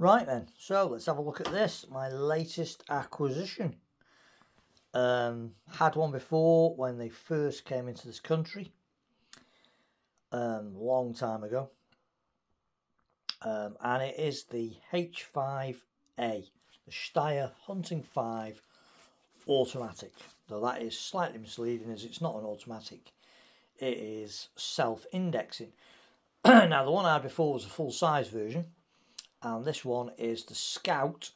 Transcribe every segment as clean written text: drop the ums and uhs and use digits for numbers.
Right then, so let's have a look at this, my latest acquisition. Had one before when they first came into this country, long time ago, and it is the H5A, the Steyr Hunting 5 automatic. Though that is slightly misleading as it's not an automatic, it is self-indexing. Now the one I had before was a full-size version, and this one is the Scout,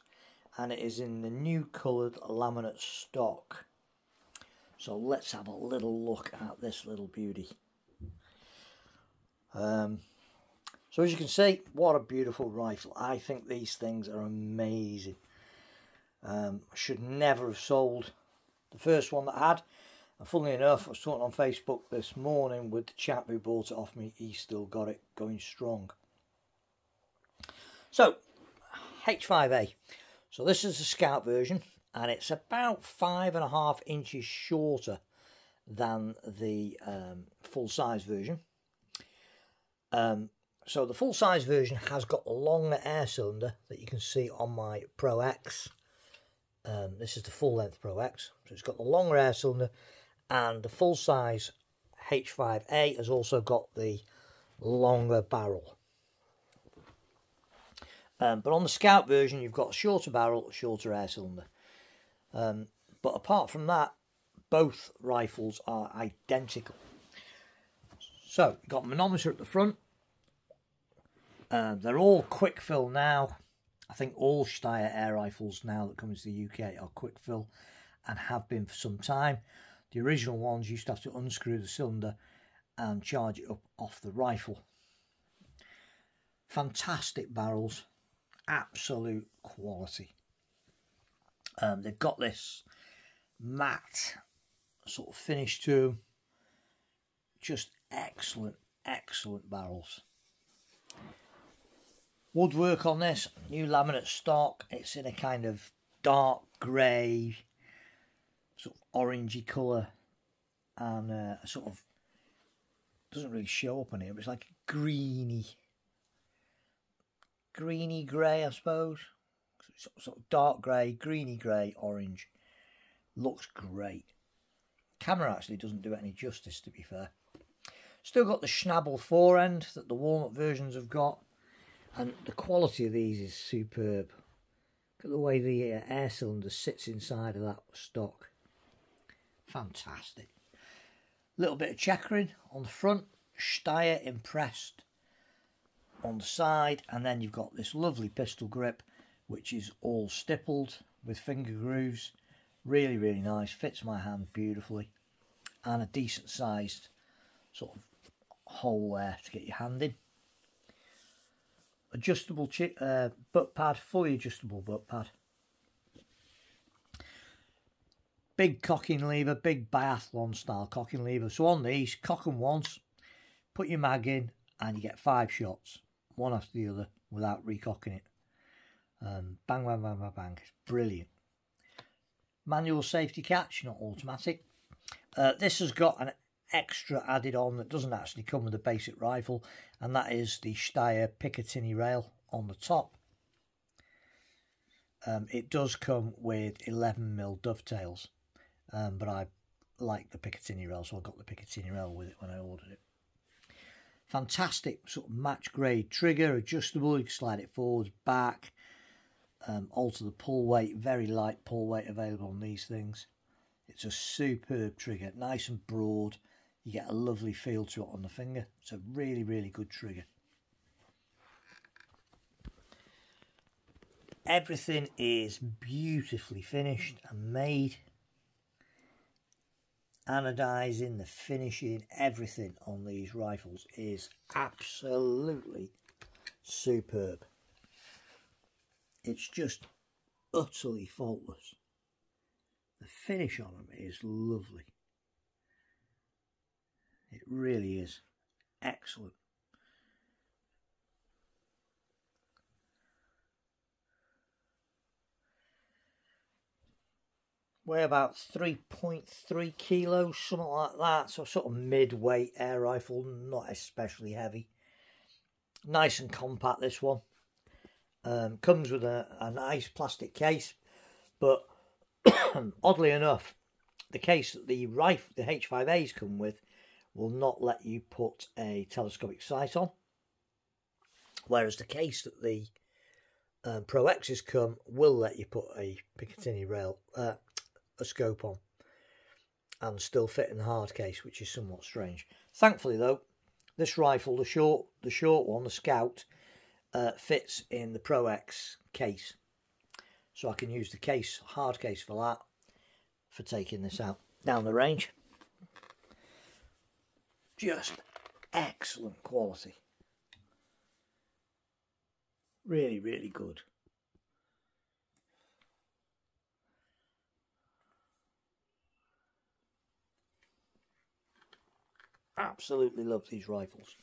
and it is in the new coloured laminate stock. So let's have a little look at this little beauty. So as you can see, what a beautiful rifle. I think these things are amazing. I should never have sold the first one that I had. And funnily enough, I was talking on Facebook this morning with the chap who bought it off me. He still got it going strong. So, H5A. So this is the Scout version, and it's about 5.5 inches shorter than the full-size version. So the full-size version has got a longer air cylinder that you can see on my Pro X. This is the full-length Pro X. So it's got the longer air cylinder, and the full-size H5A has also got the longer barrel. But on the Scout version, you've got a shorter barrel, a shorter air cylinder. But apart from that, both rifles are identical. So, you've got manometer at the front. They're all quick fill now. I think all Steyr air rifles now that come into the UK are quick fill and have been for some time. The original ones used to have to unscrew the cylinder and charge it up off the rifle. Fantastic barrels. Absolute quality. They've got this matte sort of finish to them. Just excellent, excellent barrels. Woodwork on this, new laminate stock. It's in a kind of dark grey, sort of orangey colour, and sort of doesn't really show up on here, but it's like a greeny grey, I suppose. Sort of dark grey, greeny grey, orange. Looks great. Camera actually doesn't do it any justice, to be fair. Still got the Schnabel forend that the walnut versions have got, and the quality of these is superb. Look at the way the air cylinder sits inside of that stock. Fantastic. Little bit of checkering on the front, Steyr impressed on the side, and then you've got this lovely pistol grip which is all stippled with finger grooves. Really, really nice, fits my hand beautifully, and a decent sized sort of hole there to get your hand in. Adjustable butt pad, fully adjustable butt pad. Big cocking lever, big biathlon style cocking lever. So on these, cock them once, put your mag in, and you get 5 shots, one after the other, without recocking it. Bang, bang, bang, bang, bang. It's brilliant. Manual safety catch, not automatic. This has got an extra added on that doesn't actually come with a basic rifle, and that is the Steyr Picatinny rail on the top. It does come with 11mm dovetails, but I like the Picatinny rail, so I got the Picatinny rail with it when I ordered it. Fantastic sort of match grade trigger, adjustable, you can slide it forwards, back, alter the pull weight, very light pull weight available on these things. It's a superb trigger, nice and broad. You get a lovely feel to it on the finger. It's a really, really good trigger. Everything is beautifully finished and made. Anodizing, the finishing, everything on these rifles is absolutely superb. It's just utterly faultless. The finish on them is lovely. It really is excellent. Weigh about 3.3 kilos, something like that. So sort of mid-weight air rifle, not especially heavy. Nice and compact, this one. Comes with a nice plastic case, but oddly enough, the case that the H5As come with will not let you put a telescopic sight on, whereas the case that the Pro X's come will let you put a Picatinny rail, a scope on, and still fit in the hard case, which is somewhat strange. Thankfully, though, this rifle, the short one, the Scout, fits in the Pro X case, so I can use the hard case for that, for taking this out down the range. Just excellent quality. Really, really good. Absolutely love these rifles.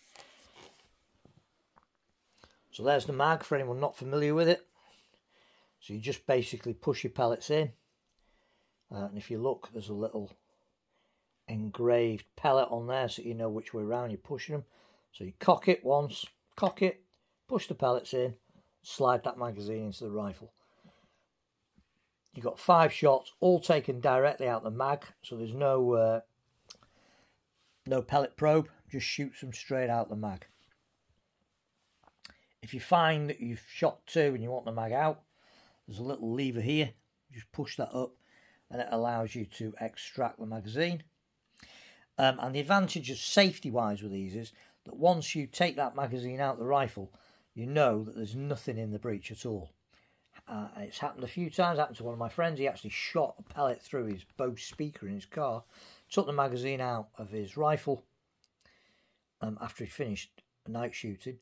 So there's the mag for anyone not familiar with it. So you just basically push your pellets in. And if you look, there's a little engraved pellet on there so you know which way around you're pushing them. So you cock it once, cock it, push the pellets in, slide that magazine into the rifle. You've got 5 shots, all taken directly out the mag, so there's no pellet probe, just shoots them straight out the mag. If you find that you've shot 2 and you want the mag out, there's a little lever here, just push that up and it allows you to extract the magazine. And the advantage of safety-wise with these is that once you take that magazine out the rifle, you know that there's nothing in the breech at all. It's happened a few times. Happened to one of my friends. He actually shot a pellet through his Bose speaker in his car, took the magazine out of his rifle after he'd finished night shooting,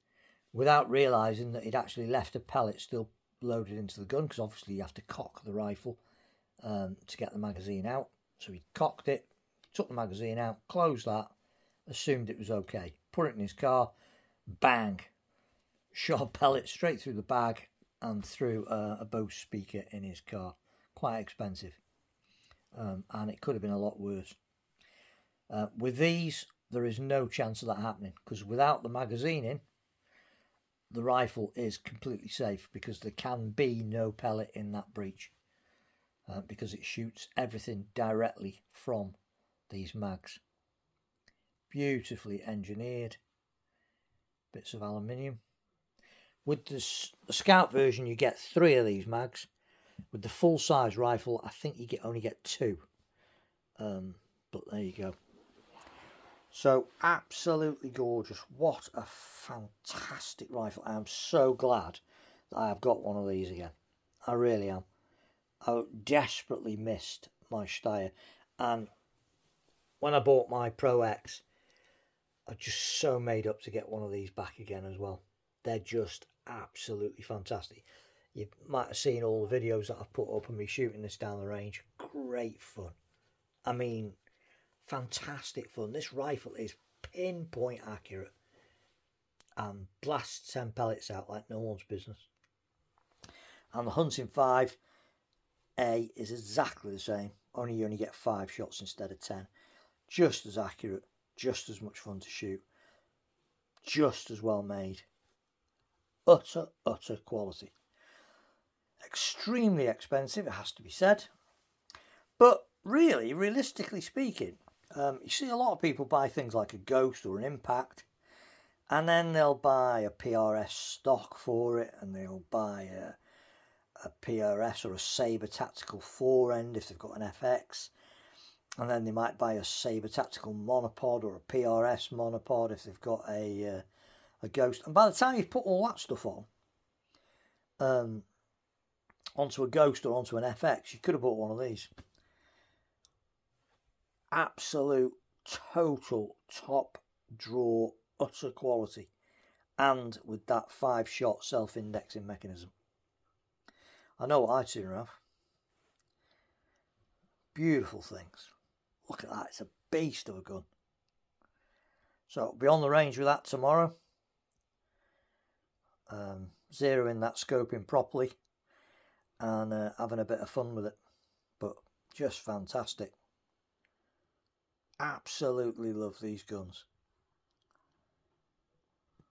without realising that he'd actually left a pellet still loaded into the gun, because obviously you have to cock the rifle to get the magazine out. So he cocked it, took the magazine out, closed that, assumed it was okay, put it in his car, bang, shot a pellet straight through the bag and through a Bose speaker in his car. Quite expensive, and it could have been a lot worse. With these, there is no chance of that happening, because without the magazine in, the rifle is completely safe, because there can be no pellet in that breech, because it shoots everything directly from these mags. Beautifully engineered bits of aluminium. With the Scout version, you get 3 of these mags. With the full size rifle, I think you only get 2. But there you go. So absolutely gorgeous. What a fantastic rifle. I am so glad that I have got one of these again. I really am. I desperately missed my Steyr, and when I bought my Pro X, I just so made up to get one of these back again as well. They're just absolutely fantastic. You might have seen all the videos that I've put up of me shooting this down the range. Great fun. I mean, fantastic fun. This rifle is pinpoint accurate and blasts 10 pellets out like no one's business. And the Hunting 5A is exactly the same, only you only get 5 shots instead of 10. Just as accurate, just as much fun to shoot, just as well made. Utter quality. Extremely expensive, it has to be said. But really, realistically speaking, you see a lot of people buy things like a Ghost or an Impact, and then they'll buy a PRS stock for it, and they'll buy a PRS or a Sabre Tactical 4-end if they've got an FX, and then they might buy a Sabre Tactical monopod or a PRS monopod if they've got a Ghost. And by the time you've put all that stuff on, onto a Ghost or onto an FX, you could have bought one of these. Absolute, total, top draw, utter quality, and with that 5-shot self-indexing mechanism. I know what I'd sooner have. Beautiful things. Look at that, it's a beast of a gun. So I'll be on the range with that tomorrow. Zeroing that scope in properly and having a bit of fun with it. But just fantastic. Absolutely love these guns.